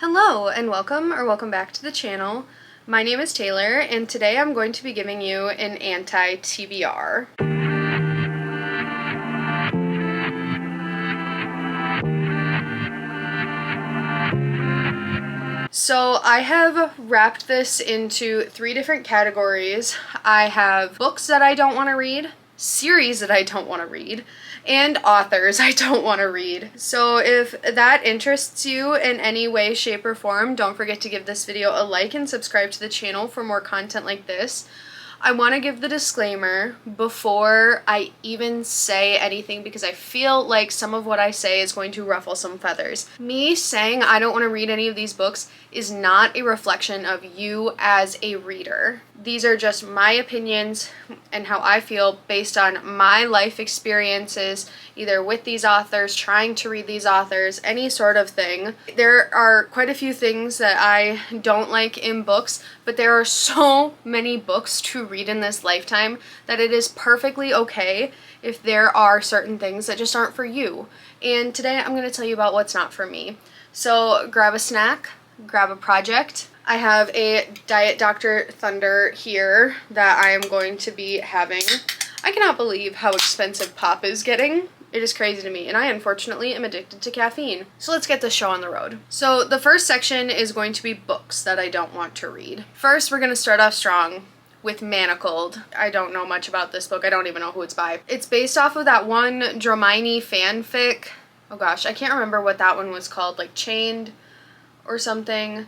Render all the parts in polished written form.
Hello and welcome back to the channel. My name is Taylor and today I'm going to be giving you an anti-TBR. So I have wrapped this into three different categories. I have books that I don't want to read, series that I don't want to read, and authors I don't want to read. So if that interests you in any way, shape, or form, don't forget to give this video a like and subscribe to the channel for more content like this. I want to give the disclaimer before I even say anything because I feel like some of what I say is going to ruffle some feathers. Me saying I don't want to read any of these books is not a reflection of you as a reader. These are just my opinions and how I feel based on my life experiences, either with these authors, trying to read these authors, any sort of thing. There are quite a few things that I don't like in books, but there are so many books to read in this lifetime that it is perfectly okay if there are certain things that just aren't for you. And today I'm going to tell you about what's not for me. So grab a snack, grab a project. I have a Diet Dr. Thunder here that I am going to be having. I cannot believe how expensive pop is getting. It is crazy to me, and I unfortunately am addicted to caffeine. So let's get this show on the road. So the first section is going to be books that I don't want to read. First, we're going to start off strong with Manacled. I don't know much about this book. I don't even know who it's by. It's based off of that one Dramini fanfic. Oh gosh, I can't remember what that one was called, like Chained or something.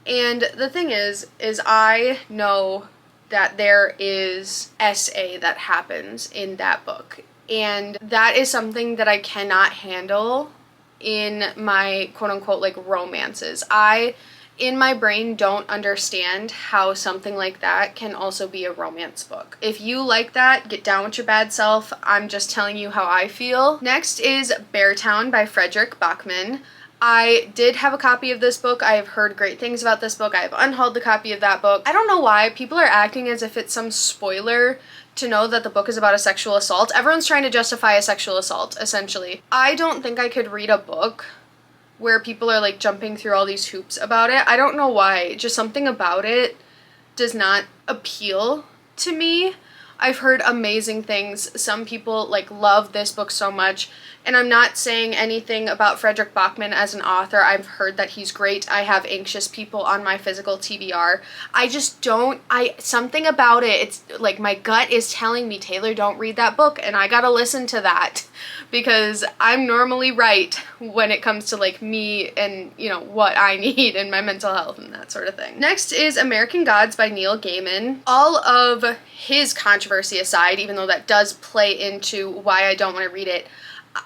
And the thing is I know that there is SA that happens in that book. And that is something that I cannot handle in my quote-unquote like romances. I, in my brain, don't understand how something like that can also be a romance book. If you like that, get down with your bad self. I'm just telling you how I feel. Next is Beartown by Frederick Bachman. I did have a copy of this book. I have heard great things about this book. I have unhauled the copy of that book. I don't know why people are acting as if it's some spoiler to know that the book is about a sexual assault. Everyone's trying to justify a sexual assault, essentially. I don't think I could read a book where people are like jumping through all these hoops about it. I don't know why. Just something about it does not appeal to me. I've heard amazing things. Some people like love this book so much, and I'm not saying anything about Frederick Bachman as an author. I've heard that he's great. I have anxious people on my physical TBR. I just don't, something about it, it's like my gut is telling me, Taylor, don't read that book, and I gotta listen to that because I'm normally right when it comes to like me and, you know, what I need and my mental health and that sort of thing. Next is American Gods by Neil Gaiman. All of his controversy aside, even though that does play into why I don't want to read it,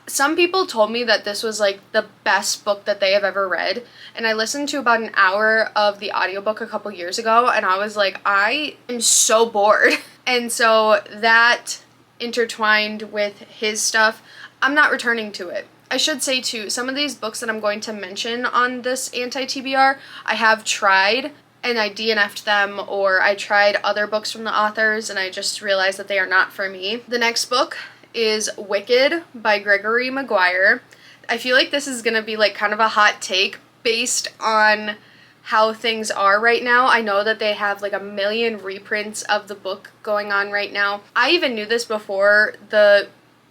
some people told me that this was like the best book that they have ever read, and I listened to about an hour of the audiobook a couple years ago and I was like, I am so bored. And so that intertwined with his stuff, I'm not returning to it. I should say too, some of these books that I'm going to mention on this anti-TBR, I have tried and I DNF'd them, or I tried other books from the authors and I just realized that they are not for me. The next book is Wicked by Gregory Maguire. I feel like this is gonna be like kind of a hot take based on how things are right now. I know that they have like a million reprints of the book going on right now. I even knew this before the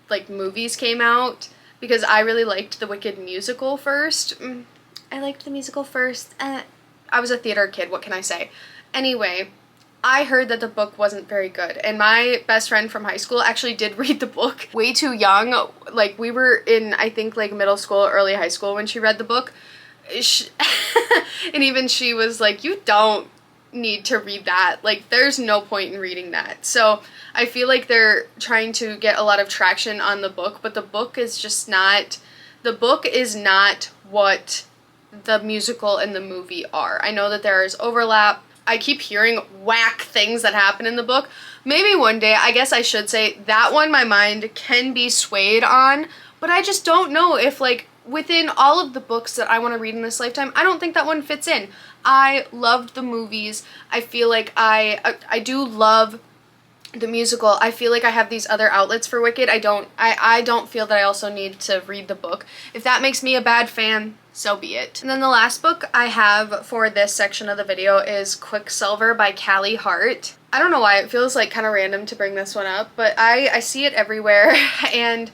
like movies came out because I really liked the Wicked musical first. I liked the musical first. I was a theater kid, what can I say? Anyway, I heard that the book wasn't very good, and my best friend from high school actually did read the book way too young. Like, we were in, I think, like middle school, early high school when she read the book. And even she was like, you don't need to read that. Like, there's no point in reading that. So I feel like they're trying to get a lot of traction on the book, but the book is just not, the book is not what the musical and the movie are. I know that there is overlap. I keep hearing whack things that happen in the book. Maybe one day, I guess I should say, that one my mind can be swayed on, but I just don't know if, like, within all of the books that I want to read in this lifetime, I don't think that one fits in. I loved the movies. I feel like I do love the musical. I feel like I have these other outlets for Wicked. I don't feel that I also need to read the book. If that makes me a bad fan, so be it. And then the last book I have for this section of the video is Quicksilver by Callie Hart. I don't know why it feels like kind of random to bring this one up, but I see it everywhere and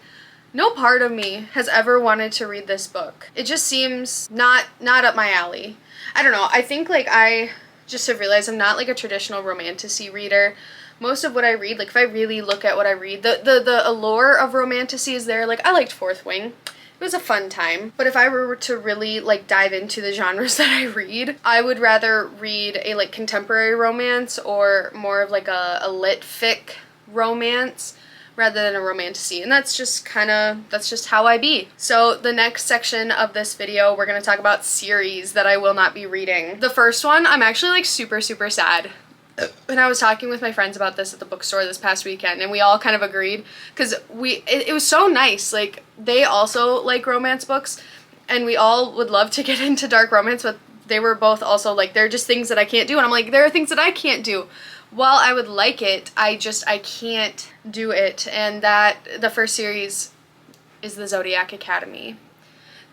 no part of me has ever wanted to read this book. It just seems not up my alley. I don't know. I think like I just have realized I'm not like a traditional romantasy reader. Most of what I read, like if I really look at what I read, the allure of romantasy is there. Like I liked Fourth Wing. It was a fun time. But if I were to really like dive into the genres that I read, I would rather read a like contemporary romance or more of like a lit fic romance rather than a romantasy. And that's just how I be. So the next section of this video, we're gonna talk about series that I will not be reading. The first one, I'm actually like super sad. And I was talking with my friends about this at the bookstore this past weekend, and we all kind of agreed because it was so nice. Like they also like romance books, and we all would love to get into dark romance, but they were both also like, there are just things that I can't do, and I'm like, there are things that I can't do. While I would like it, I can't do it. And that the first series is the Zodiac Academy.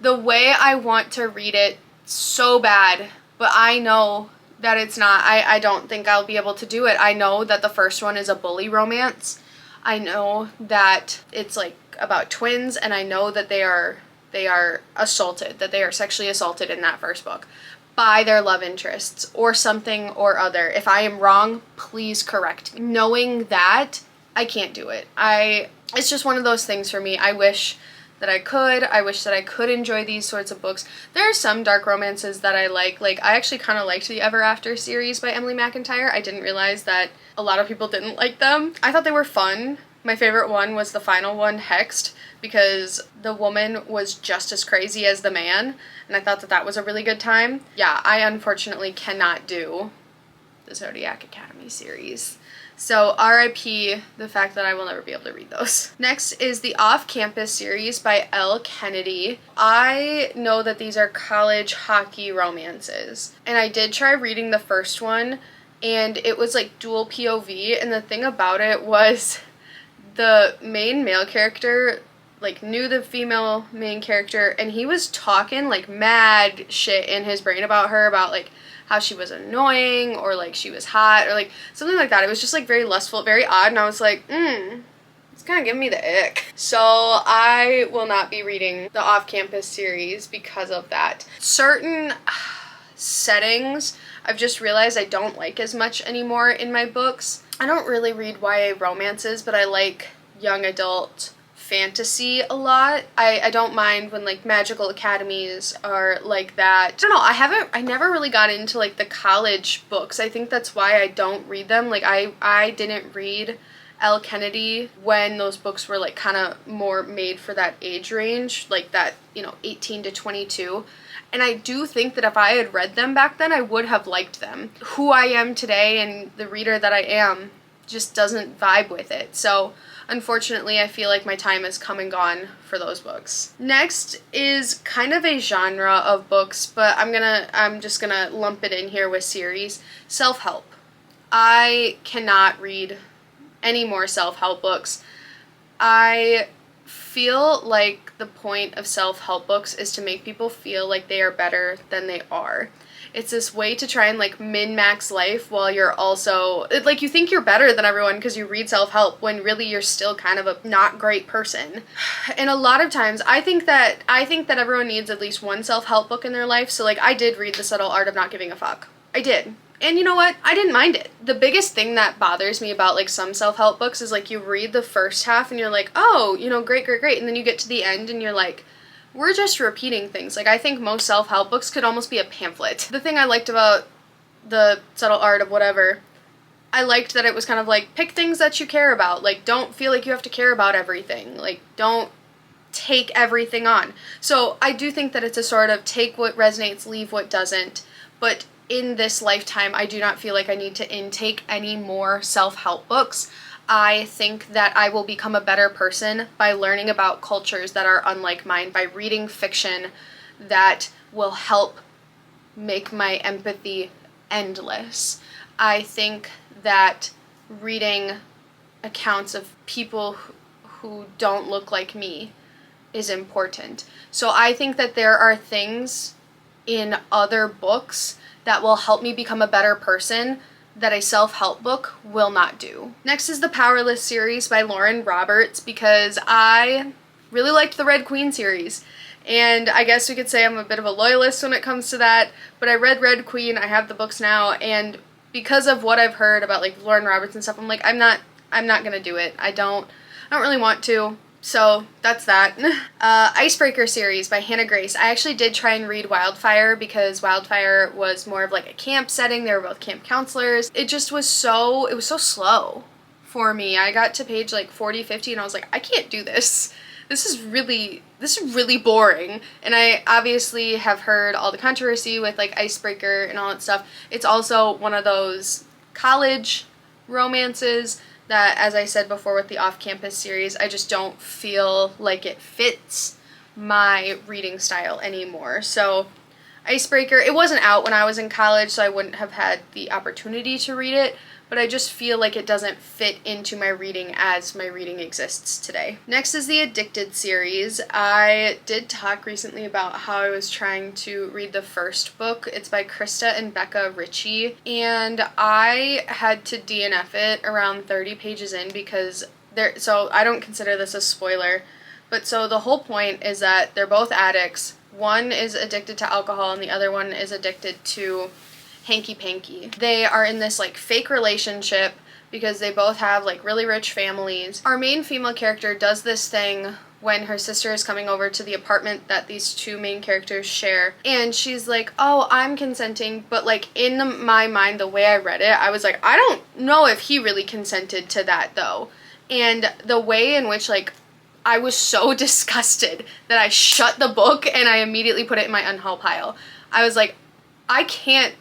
The way I want to read it so bad, but I know that it's not. I don't think I'll be able to do it. I know that the first one is a bully romance. I know that it's like about twins, and I know that they are assaulted, that they are sexually assaulted in that first book by their love interests or something or other. If I am wrong, please correct me. Knowing that, I can't do it. It's just one of those things for me. I wish that I could. I wish that I could enjoy these sorts of books. There are some dark romances that I like. Like, I actually kind of liked the Ever After series by Emily McIntyre. I didn't realize that a lot of people didn't like them. I thought they were fun. My favorite one was the final one, Hexed, because the woman was just as crazy as the man, and I thought that was a really good time. Yeah, I unfortunately cannot do the Zodiac Academy series. So RIP the fact that I will never be able to read those. Next is the Off-Campus series by Elle Kennedy. I know that these are college hockey romances, and I did try reading the first one, and it was like dual POV, and the thing about it was the main male character like knew the female main character, and he was talking like mad shit in his brain about her, about like how she was annoying or like she was hot or like something like that. It was just like very lustful, very odd, and I was like, it's kind of giving me the ick. So I will not be reading the Off-Campus series because of that. Certain settings I've just realized I don't like as much anymore in my books. I don't really read YA romances, but I like young adult fantasy a lot. I don't mind when like magical academies are like that. I don't know, I never really got into like the college books. I think that's why I don't read them. Like I didn't read Elle Kennedy when those books were like kind of more made for that age range, like that, 18 to 22. And I do think that if I had read them back then, I would have liked them. Who I am today and the reader that I am just doesn't vibe with it. So unfortunately, I feel like my time has come and gone for those books. Next is kind of a genre of books, but I'm just gonna lump it in here with series. Self-help. I cannot read any more self-help books. I feel like the point of self-help books is to make people feel like they are better than they are. It's this way to try and like min-max life while you're also, like you think you're better than everyone because you read self-help when really you're still kind of a not great person. And a lot of times I think that everyone needs at least one self-help book in their life. So like I did read The Subtle Art of Not Giving a Fuck. I did. And you know what? I didn't mind it. The biggest thing that bothers me about like some self-help books is like you read the first half and you're like, oh, great. And then you get to the end and you're like, we're just repeating things. Like I think most self-help books could almost be a pamphlet. The thing I liked about The Subtle Art of whatever, I liked that it was kind of like pick things that you care about. Like don't feel like you have to care about everything. Like don't take everything on. So I do think that it's a sort of take what resonates, leave what doesn't. But in this lifetime, I do not feel like I need to intake any more self-help books. I think that I will become a better person by learning about cultures that are unlike mine, by reading fiction that will help make my empathy endless. I think that reading accounts of people who don't look like me is important. So I think that there are things in other books that will help me become a better person that a self-help book will not do. Next is the Powerless series by Lauren Roberts, because I really liked the Red Queen series. And I guess we could say I'm a bit of a loyalist when it comes to that, but I read Red Queen, I have the books now, and because of what I've heard about like Lauren Roberts and stuff, I'm like, I'm not gonna do it. I don't really want to. So that's that. Icebreaker series by Hannah Grace. I actually did try and read Wildfire because Wildfire was more of like a camp setting. They were both camp counselors. It just was so slow for me. I got to page like 40, 50 and I was like, I can't do this. This is really boring. And I obviously have heard all the controversy with like Icebreaker and all that stuff. It's also one of those college romances that, as I said before with the off-campus series, I just don't feel like it fits my reading style anymore. So Icebreaker, it wasn't out when I was in college, so I wouldn't have had the opportunity to read it, but I just feel like it doesn't fit into my reading as my reading exists today. Next is the Addicted series. I did talk recently about how I was trying to read the first book. It's by Krista and Becca Ritchie, and I had to DNF it around 30 pages in because so I don't consider this a spoiler, but so the whole point is that they're both addicts. One is addicted to alcohol and the other one is addicted to hanky-panky. They are in this like fake relationship because they both have like really rich families. Our main female character does this thing when her sister is coming over to the apartment that these two main characters share, and she's like, oh, I'm consenting, but like in my mind, the way I read it, I was like, I don't know if he really consented to that though. And the way in which like I was so disgusted that I shut the book and I immediately put it in my unhaul pile. I was like, I can't,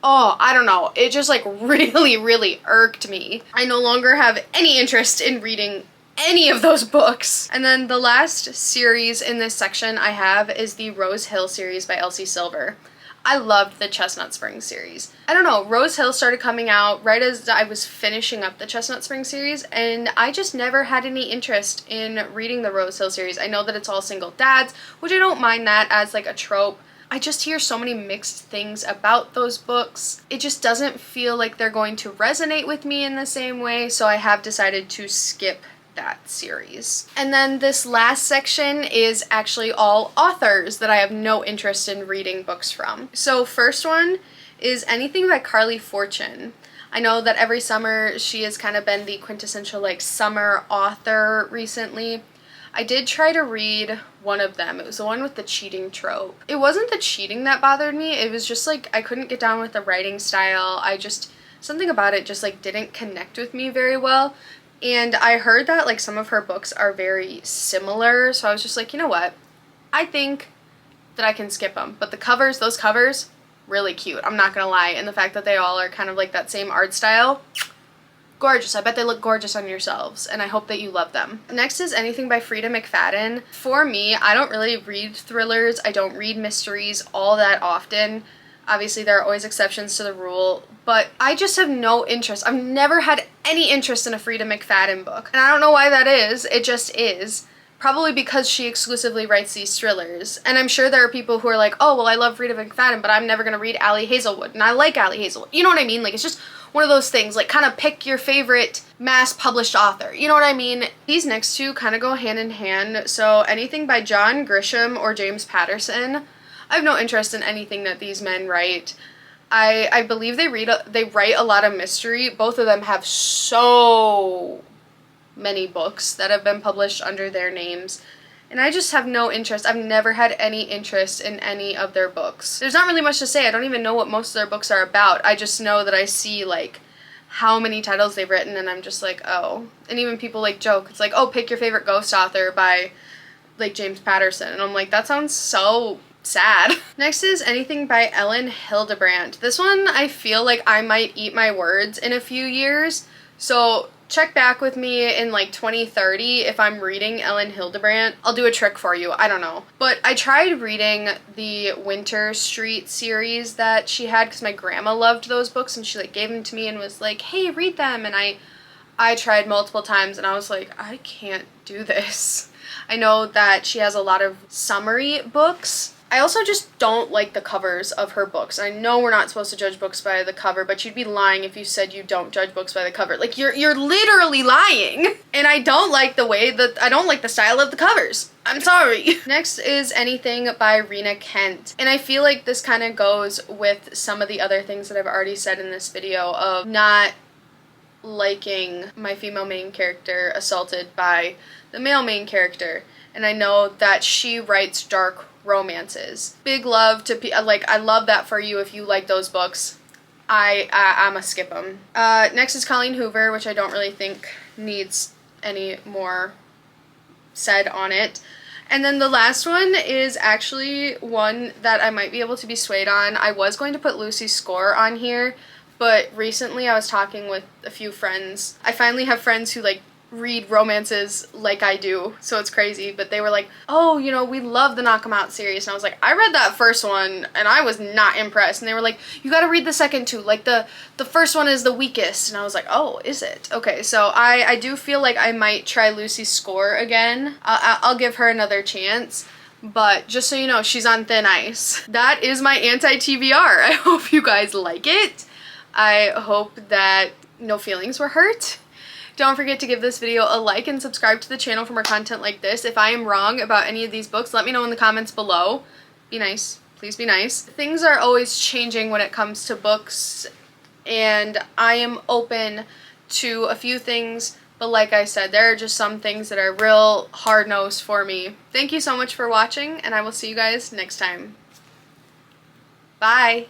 I don't know. It just like really irked me. I no longer have any interest in reading any of those books. And then the last series in this section I have is the Rose Hill series by Elsie Silver. I loved the Chestnut Springs series. I don't know, Rose Hill started coming out right as I was finishing up the Chestnut Springs series, and I just never had any interest in reading the Rose Hill series. I know that it's all single dads, which I don't mind that as like a trope. I just hear so many mixed things about those books. It just doesn't feel like they're going to resonate with me in the same way, so I have decided to skip that series. And then this last section is actually all authors that I have no interest in reading books from. So first one is anything by Carly Fortune. I know that every summer she has kind of been the quintessential like summer author recently. I did try to read one of them. It was the one with the cheating trope. It wasn't the cheating that bothered me. It was just like I couldn't get down with the writing style. Something about it just like didn't connect with me very well. And I heard that like some of her books are very similar, so I was just like, you know what? I think that I can skip them. But those covers, really cute. I'm not gonna lie. And the fact that they all are kind of like that same art style, gorgeous. I bet they look gorgeous on yourselves, and I hope that you love them. Next is anything by Frida McFadden. For me, I don't really read thrillers. I don't read mysteries all that often. Obviously, there are always exceptions to the rule, but I just have no interest. I've never had any interest in a Frida McFadden book, and I don't know why that is. It just is. Probably because she exclusively writes these thrillers, and I'm sure there are people who are like, oh, well, I love Frida McFadden, but I'm never gonna read Allie Hazelwood, and I like Allie Hazelwood. You know what I mean? Like, it's just one of those things, like, kind of pick your favorite mass-published author. You know what I mean? These next two kind of go hand in hand, so anything by John Grisham or James Patterson, I have no interest in anything that these men write. I believe they write a lot of mystery. Both of them have so many books that have been published under their names, and I just have no interest. I've never had any interest in any of their books. There's not really much to say. I don't even know what most of their books are about. I just know that I see like how many titles they've written, and I'm just like, oh. And even people like joke, it's like, oh, pick your favorite ghost author by like James Patterson, and I'm like, that sounds so sad. Next is anything by Ellen Hildebrandt. This one I feel like I might eat my words in a few years, so check back with me in like 2030 if I'm reading Ellen Hildebrandt. I'll do a trick for you, I don't know. But I tried reading the Winter Street series that she had because my grandma loved those books, and she like gave them to me and was like, hey, read them, and I tried multiple times and I was like, I can't do this. I know that she has a lot of summary books. I also just don't like the covers of her books. I know we're not supposed to judge books by the cover, but you'd be lying if you said you don't judge books by the cover. Like, you're literally lying. And I don't like I don't like the style of the covers. I'm sorry. Next is Anything by Rena Kent. And I feel like this kind of goes with some of the other things that I've already said in this video of not liking my female main character assaulted by the male main character. And I know that she writes dark romances. Big love to like, I love that for you if you like those books. I'ma skip them. Next is Colleen Hoover, which I don't really think needs any more said on it. And then the last one is actually one that I might be able to be swayed on. I was going to put Lucy Score on here, but recently I was talking with a few friends. I finally have friends who like read romances like I do, so it's crazy, but they were like, oh, you know, we love the Knock 'Em Out series, and I was like, I read that first one and I was not impressed, and they were like, you gotta read the second two, like the first one is the weakest, and I was like, oh, is it? Okay, so I do feel like I might try Lucy Score again. I'll give her another chance, but just so you know, she's on thin ice. That is my anti-TBR. I hope you guys like it. I hope that no feelings were hurt. Don't forget to give this video a like and subscribe to the channel for more content like this. If I am wrong about any of these books, let me know in the comments below. Be nice. Please be nice. Things are always changing when it comes to books, and I am open to a few things, but like I said, there are just some things that are real hard-nosed for me. Thank you so much for watching, and I will see you guys next time. Bye!